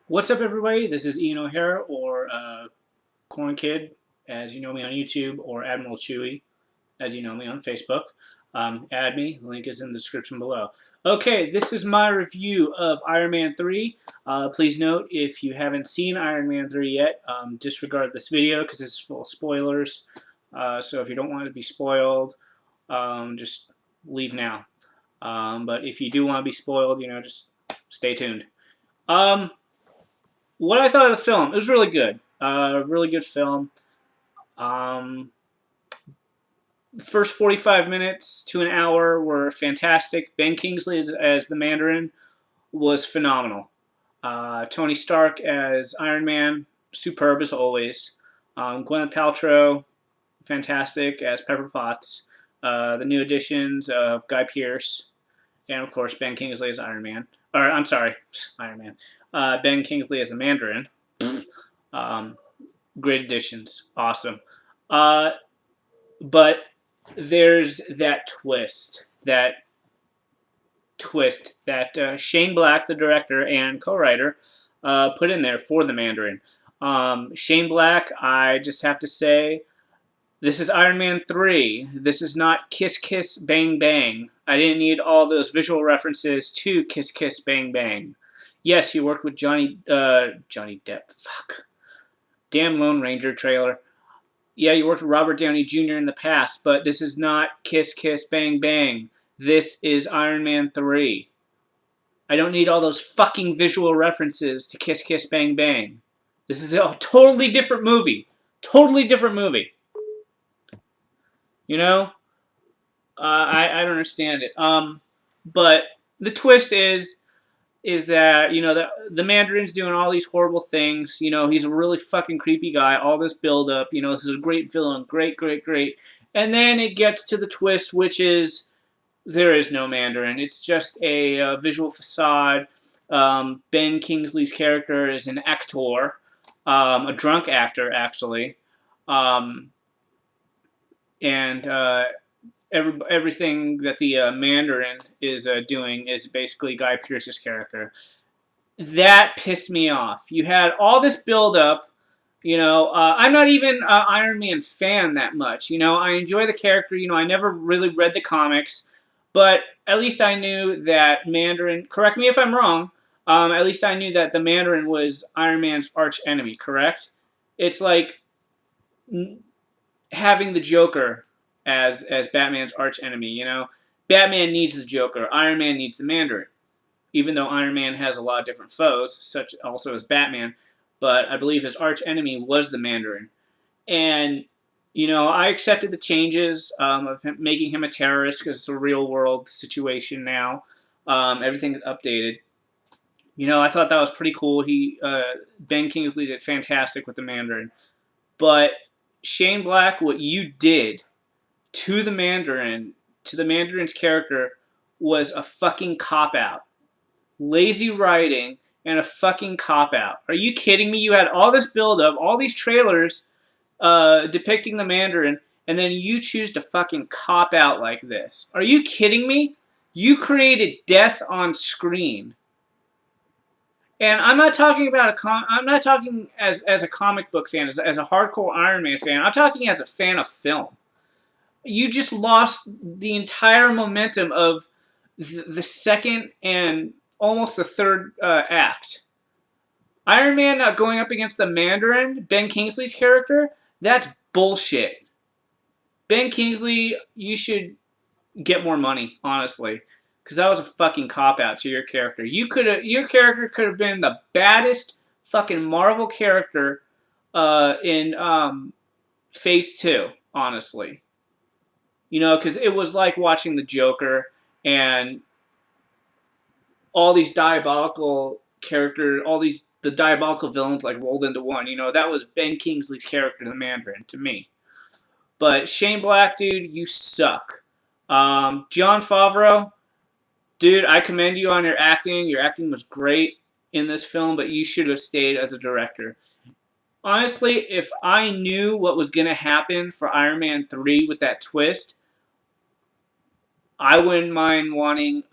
What's up, everybody? This is Ian O'Hara, or Corn Kid, as you know me on YouTube, or Admiral Chewy, as you know me on Facebook. Add me. The link is in the description below. Okay, this is my review of Iron Man 3. Please note, if you haven't seen Iron Man 3 yet, disregard this video because this is full of spoilers. So if you don't want to be spoiled, just leave now. But if you do want to be spoiled, just stay tuned. Um, what I thought of the film, it was really good film. Um, the first 45 minutes to an hour were fantastic. Ben Kingsley as the Mandarin was phenomenal. Tony Stark as Iron Man, superb as always. Gwyneth Paltrow, fantastic as Pepper Potts. The new additions of Guy Pearce, and of course Ben Kingsley as Iron Man. Or I'm sorry, Iron Man. Ben Kingsley as the Mandarin. Um, Great additions, awesome. Uh, but there's that Shane Black, the director and co-writer, put in there for the Mandarin. Shane Black, I just have to say, this is Iron Man 3. This is not Kiss Kiss Bang Bang. I didn't need all those visual references to Kiss Kiss Bang Bang. Yes, he worked with Johnny Depp. Fuck. Damn Lone Ranger trailer. Yeah, you worked with Robert Downey Jr. in the past, but this is not Kiss Kiss Bang Bang. This is Iron Man 3. I don't need all those fucking visual references to Kiss Kiss Bang Bang. This is a totally different movie. Totally different movie. You know? I don't understand it. But the twist is that the Mandarin's doing all these horrible things. He's a really fucking creepy guy. All this build up. This is a great villain. Great, great, great. And then it gets to the twist, which is there is no Mandarin. It's just a visual facade. Ben Kingsley's character is an actor, a drunk actor actually, um, and everything that the Mandarin is doing is basically Guy Pearce's character. That pissed me off. You had all this build up. I'm not even an Iron Man fan that much. I enjoy the character. I never really read the comics, but at least I knew that Mandarin. Correct me if I'm wrong. At least I knew that the Mandarin was Iron Man's arch enemy. Correct? It's like having the Joker as Batman's arch enemy. Batman needs the Joker. Iron Man needs the Mandarin. Even though Iron Man has a lot of different foes, such also as Batman, but I believe his arch enemy was the Mandarin. And I accepted the changes of making him a terrorist because it's a real world situation now. Everything's updated. I thought that was pretty cool. Ben Kingsley did fantastic with the Mandarin, but Shane Black, what you did to the Mandarin, to the Mandarin's character, was a fucking cop out. Lazy writing and a fucking cop out. Are you kidding me? You had all this build up, all these trailers depicting the Mandarin, and then you choose to fucking cop out like this. Are you kidding me? You created death on screen. And I'm not talking about I'm not talking as a comic book fan, as a hardcore Iron Man fan. I'm talking as a fan of film. You just lost the entire momentum of the second and almost the third act. Iron Man not going up against the Mandarin, Ben Kingsley's character, that's bullshit. Ben Kingsley, you should get more money, honestly, because that was a fucking cop out to your character. Your character could have been the baddest fucking Marvel character in Phase 2, honestly. Because it was like watching the Joker and all these diabolical characters, the diabolical villains like rolled into one. That was Ben Kingsley's character, the Mandarin, to me. But Shane Black, dude, you suck. Jon Favreau, dude, I commend you on your acting. Your acting was great in this film, but you should have stayed as a director. Honestly, if I knew what was going to happen for Iron Man 3 with that twist, I wouldn't mind wanting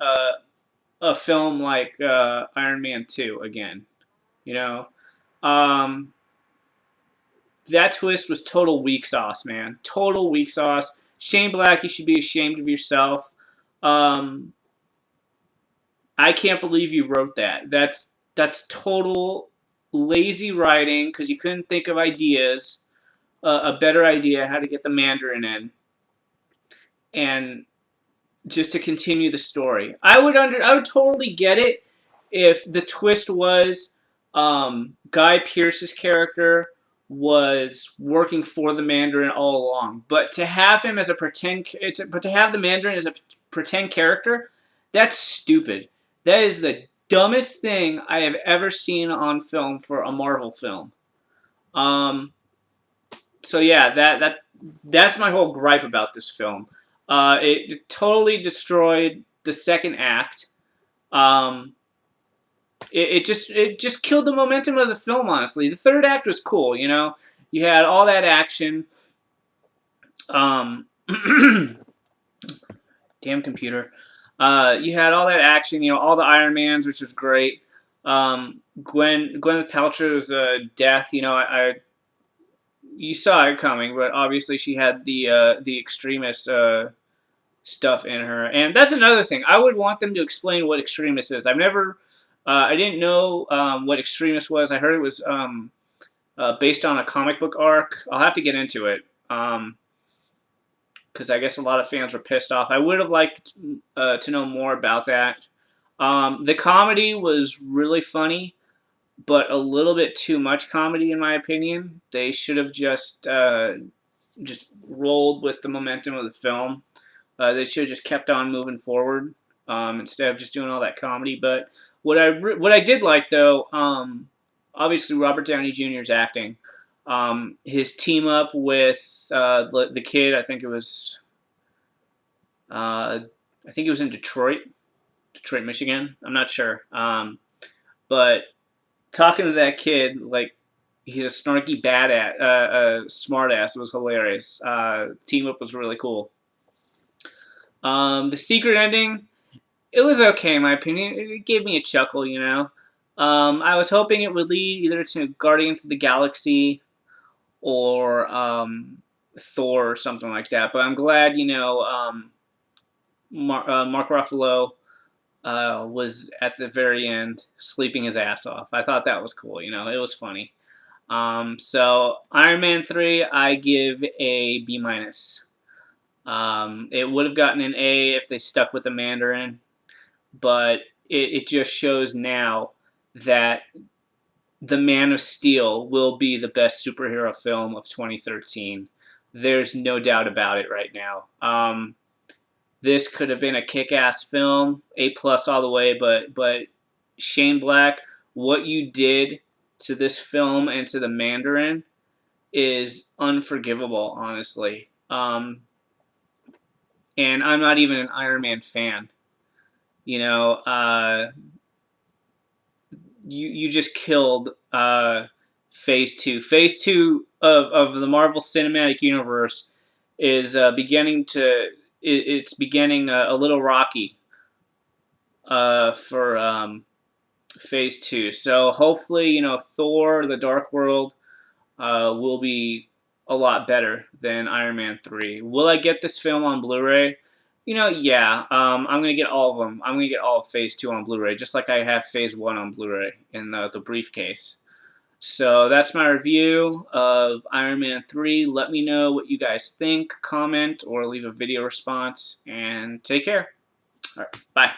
a film like Iron Man 2 again. You know, um, that twist was total weak sauce, man. Total weak sauce. Shane Black, you should be ashamed of yourself. Um, I can't believe you wrote that. That's total lazy writing because you couldn't think of ideas, a better idea how to get the Mandarin in, and just to continue the story. I would totally get it if the twist was Guy Pearce's character was working for the Mandarin all along, but to have him as a but to have the Mandarin as a pretend character, that's stupid. That is the dumbest thing I have ever seen on film for a Marvel film. Um, so yeah, that's my whole gripe about this film. It totally destroyed the second act. Um, it just killed the momentum of the film. Honestly, the third act was cool. You know, you had all that action. Um, damn computer. You had all that action. You know, all the Iron Mans, which was great. Gwyneth Paltrow's death. You know, you saw it coming, but obviously she had the extremist stuff in her, and that's another thing. I would want them to explain what extremist is. I didn't know what extremist was. I heard it was based on a comic book arc. I'll have to get into it because I guess a lot of fans were pissed off. I would have liked to know more about that. The comedy was really funny, but a little bit too much comedy in my opinion. They should have just rolled with the momentum of the film. They should have just kept on moving forward instead of just doing all that comedy. But what I did like though, obviously Robert Downey Jr.'s acting, his team up with the kid. I think it was in Detroit, Michigan. I'm not sure. But talking to that kid, like he's a snarky smartass. It was hilarious. Team up was really cool. The secret ending, it was okay in my opinion. It gave me a chuckle, you know. I was hoping it would lead either to Guardians of the Galaxy or Thor or something like that. But I'm glad, you know, Mark Ruffalo was at the very end sleeping his ass off. I thought that was cool. You know, it was funny. So Iron Man 3, I give a B minus. It would have gotten an A if they stuck with the Mandarin, but it just shows now that The Man of Steel will be the best superhero film of 2013. There's no doubt about it right now. This could have been a kick-ass film, A plus all the way, but Shane Black, what you did to this film and to the Mandarin is unforgivable, honestly. And I'm not even an Iron Man fan. You know, you just killed Phase 2. Phase 2 of the Marvel Cinematic Universe is it's beginning a little rocky for Phase 2. So hopefully, you know, Thor: The Dark World will be a lot better than Iron Man 3. Will I get this film on Blu-ray? You know, yeah. I'm gonna get all of them. I'm gonna get all of Phase 2 on Blu-ray, just like I have Phase 1 on Blu-ray in the briefcase. So that's my review of Iron Man 3. Let me know what you guys think, comment, or leave a video response, and take care. All right, bye.